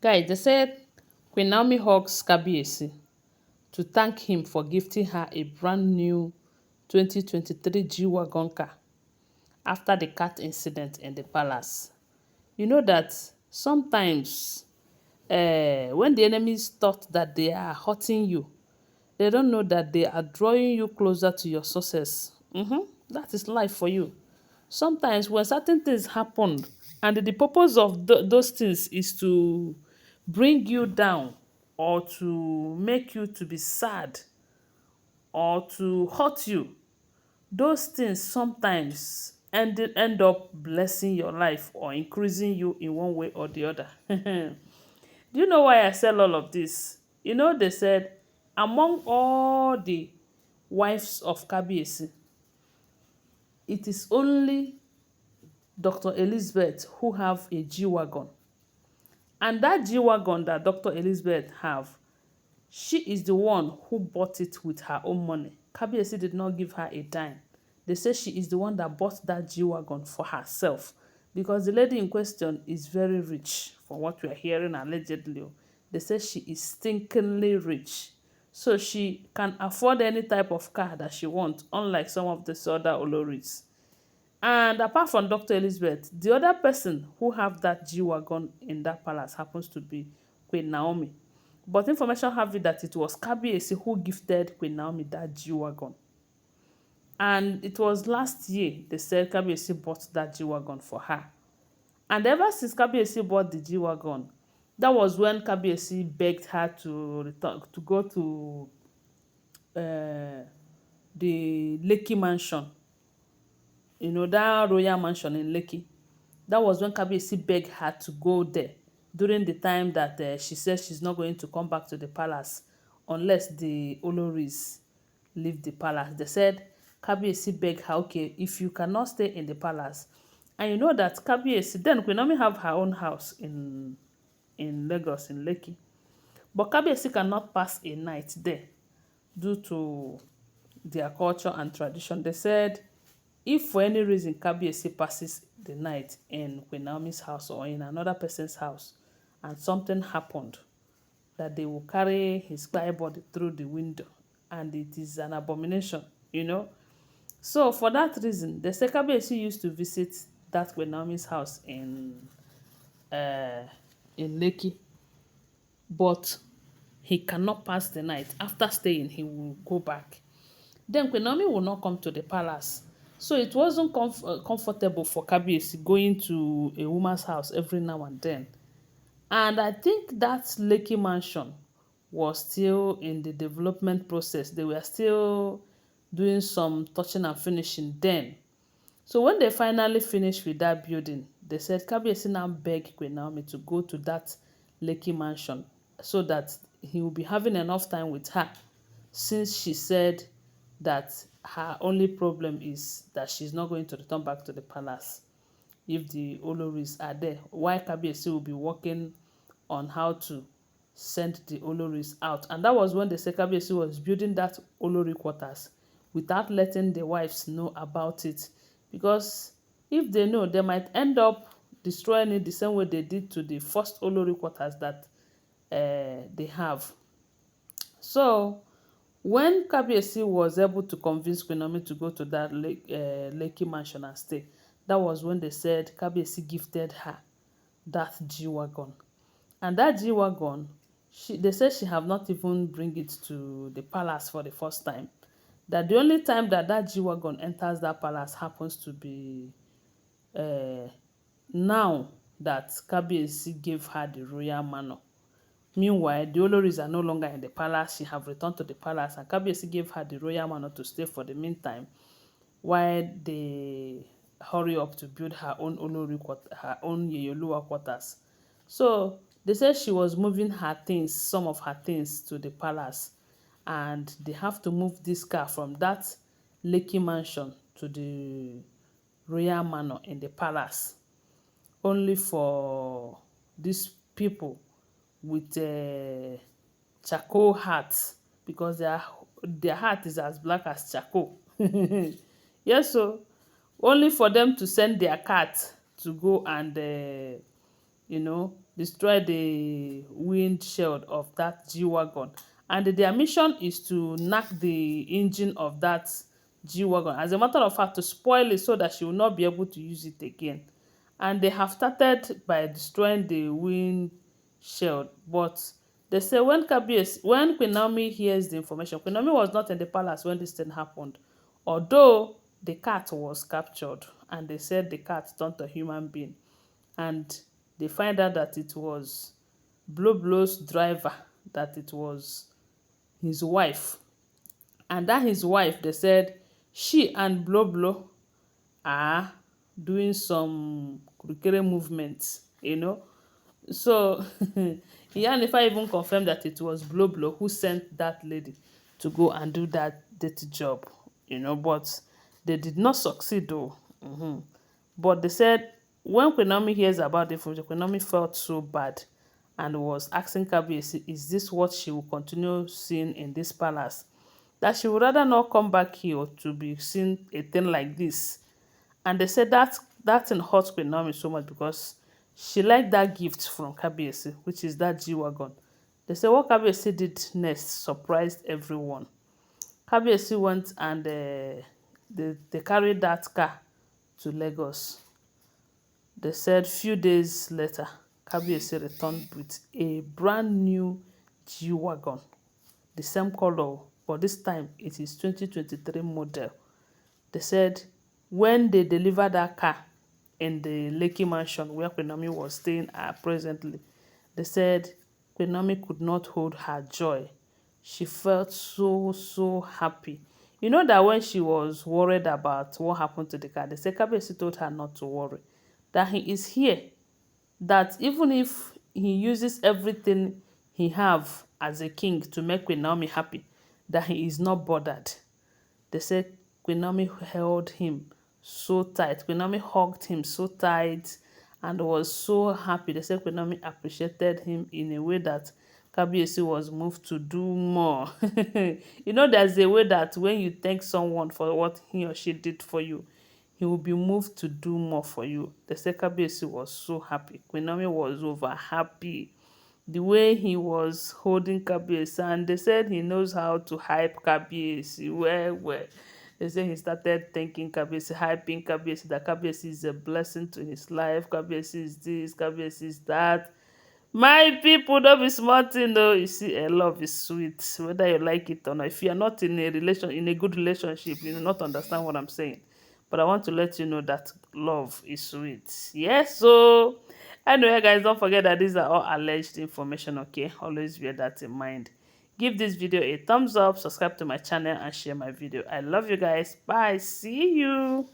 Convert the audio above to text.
Guys, they said Queen Naomi hugs Kabiyesi to thank him for gifting her a brand new 2023 G-Wagon car after the cat incident in the palace. You know that sometimes when the enemies thought that they are hurting you, they don't know that they are drawing you closer to your success. That is life for you. Sometimes when certain things happen and the purpose of those things is to bring you down or to make you to be sad or to hurt you, those things sometimes end up blessing your life or increasing you in one way or the other. Do you know why I sell all of this? You know, they said among all the wives of Kabiyesi, it is only Dr. Elizabeth who have a G-Wagon. And that G-Wagon that Dr. Elizabeth have, she is the one who bought it with her own money. Kabiyesi did not give her a dime. They say she is the one that bought that G-Wagon for herself because the lady in question is very rich, from what we are hearing allegedly. They say she is stinkingly rich. So she can afford any type of car that she wants, unlike some of the other Oloris. And apart from Dr. Elizabeth, the other person who have that G-Wagon in that palace happens to be Queen Naomi. But information have it that it was Kabiyesi who gifted Queen Naomi that G-Wagon. And it was last year they said Kabiyesi bought that G-Wagon for her. And ever since Kabiyesi bought the G-Wagon, that was when Kabiyesi begged her to return to go to the Lekki mansion. You know, that royal mansion in Lekki. That was when Kabiyesi begged her to go there during the time that she said she's not going to come back to the palace unless the Olories leave the palace. They said Kabiyesi begged her, okay, if you cannot stay in the palace, and you know that Kabiyesi, then Queen Naomi have her own house in Lagos, in Lekki. But Kabiyesi cannot pass a night there due to their culture and tradition. They said if for any reason Kabiyesi passes the night in Queen Naomi's house or in another person's house and something happened, that they will carry his body through the window, and it is an abomination, you know. So for that reason, the Kabiyesi used to visit that Queen Naomi's house uh, in Lekki, but he cannot pass the night. After staying, he will go back. Then Queen Naomi will not come to the palace. So it wasn't comfortable for Kabiyesi going to a woman's house every now and then. And I think that Lekki mansion was still in the development process. They were still doing some touching and finishing then. So when they finally finished with that building, they said Kabiyesi now begged Queen Naomi to go to that Lekki mansion so that he will be having enough time with her, since she said that her only problem is that she's not going to return back to the palace if the Oloris are there. Why Kabiyesi will be working on how to send the Oloris out. And that was when the Kabiyesi was building that Olori quarters without letting the wives know about it. Because if they know, they might end up destroying it the same way they did to the first Olori quarters that they have. So when Kabiyesi was able to convince Queen Naomi to go to that Lekki mansion and stay, that was when they said Kabiyesi gifted her that G-Wagon. And that G-Wagon, they said she have not even bring it to the palace for the first time. That the only time that that G-Wagon enters that palace happens to be now that Kabiyesi gave her the royal manor. Meanwhile, the Oloris are no longer in the palace. She have returned to the palace, and Kabiyesi gave her the royal manor to stay for the meantime, while they hurry up to build her own Olori, her own Yeyoluwa quarters. So they said she was moving her things, some of her things, to the palace, and they have to move this car from that Lekki mansion to the royal manor in the palace, only for these people with charcoal hats, because their hat is as black as charcoal. Yes, so only for them to send their cat to go and you know, destroy the windshield of that G-Wagon. And their mission is to knock the engine of that G-Wagon. As a matter of fact, to spoil it so that she will not be able to use it again. And they have started by destroying the windshield. But they say when Queen Naomi hears the information, Queen Naomi was not in the palace when this thing happened. Although the cat was captured, and they said the cat turned to a human being. And they find out that it was Blow's driver, that it was his wife. And that his wife, they said, she and Blow are doing some kurikere movements, So Ife even confirmed that it was Blow who sent that lady to go and do that dirty job, but they did not succeed though. But they said when Queen Naomi hears about the information, Queen Naomi felt so bad and was asking Kabiyesi, is this what she will continue seeing in this palace? That she would rather not come back here to be seeing a thing like this. And they said that thing hurt Queen Naomi so much because she liked that gift from Kabiyesi, which is that G-Wagon. They said what Kabiyesi did next surprised everyone. Kabiyesi went and they carried that car to Lagos. They said few days later, Kabiyesi returned with a brand new G-Wagon, the same color, but this time it is 2023 model. They said when they delivered that car in the Lekki mansion where Queen Naomi was staying presently, they said Queen Naomi could not hold her joy. She felt so happy. You know that when she was worried about what happened to the car, they said Kabiyesi told her not to worry, that he is here, that even if he uses everything he have as a king to make Queen Naomi happy, that he is not bothered. They said Queen Naomi held him so tight. Queen Naomi hugged him so tight and was so happy. They said Queen Naomi appreciated him in a way that Kabiyesi was moved to do more. There's a way that when you thank someone for what he or she did for you, he will be moved to do more for you. They said Kabiyesi was so happy. Queen Naomi was over happy. The way he was holding Kabiyesi, and they said he knows how to hype Kabiyesi well. They say he started thanking Kabiyesi, hyping Kabiyesi, that Kabiyesi is a blessing to his life. Kabiyesi is this, Kabiyesi is that. My people, don't be smart, you see, love is sweet, whether you like it or not. If you are not in a good relationship, you will not understand what I'm saying. But I want to let you know that love is sweet. Yes, so anyway, guys, don't forget that these are all alleged information, okay? Always bear that in mind. Give this video a thumbs up, subscribe to my channel, and share my video. I love you guys. Bye. See you.